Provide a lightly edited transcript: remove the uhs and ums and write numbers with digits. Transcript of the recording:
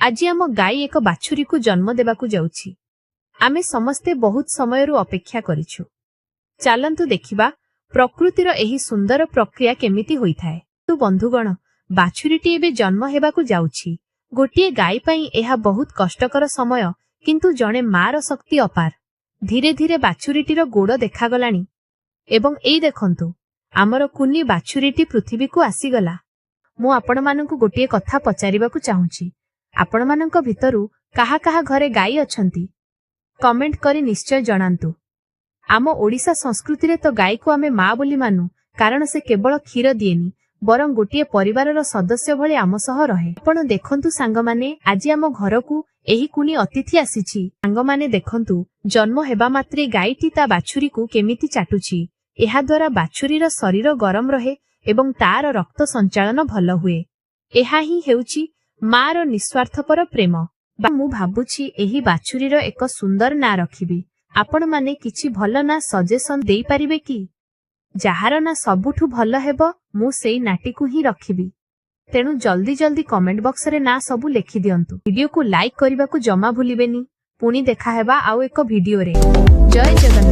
आज आम गाई एक बाछुरी को जन्म देबाकू जाउछि। आमे समस्ते बहुत समयरू अपेक्षा करिछु। चालंतु देखिबा प्रकृतिर एही सुंदर प्रक्रिया केमिति होइथाय। तु बंधुगण, बाछुरीटी एबे जन्म हेबाकू जाउछि। गोटिए गाई पई एहा बहुत कष्टकर समय, किंतु जणे मार शक्ति अपार। धीरे धीरे बाछुरीटीर गोड़ देखागलानी एवं एई देखंतु आमर कुनी बाछुरीटी पृथ्वी को आसीगला। मु आपण मानकु गोटिए कथा पचारिबाकू चाहुछि। आपण मानक भितरु काहा काहा घरे गाई अछंती? कमेंट करी निश्चय जणांतु। आम ओडिशा संस्कृति रे तो गाई को आमे माँ बोली मानु, कारण से केवल क्षीर दिएनी, बरं गोटिए परिवारर सदस्य भली आम सह रहे। आपण देखंतु सांगमाने, आज आम घरकू एही कुनी अतिथि आसीछि। सांगमाने देखंतु, जन्म हेबा मात्रे गाईटी ता बाछुरी को केमिति चाटुछि। एहा द्वारा बाछुरीर शरीर गरम रहे एवं तार रक्त संचालन भल हुए। एहा ही हेउछि मार निस्वार्थपर प्रेम। मु भाबुछि एही बाछुरीर एक सुंदर ना रखिबी। आपण माने किछि भल ना सजेशन देई परिबे कि? जहार ना सबुठु भल हेबो, मु सेई नाटीकु ही रखिबी। तेणु जल्दी जल्दी कमेंट बॉक्स रे ना सबु लिखि दियंतु। वीडियो को लाइक करबाकू जमा भूलिबेनी। पुणी देखा हेबा आउ एक वीडियो रे। जय जगन्नाथ।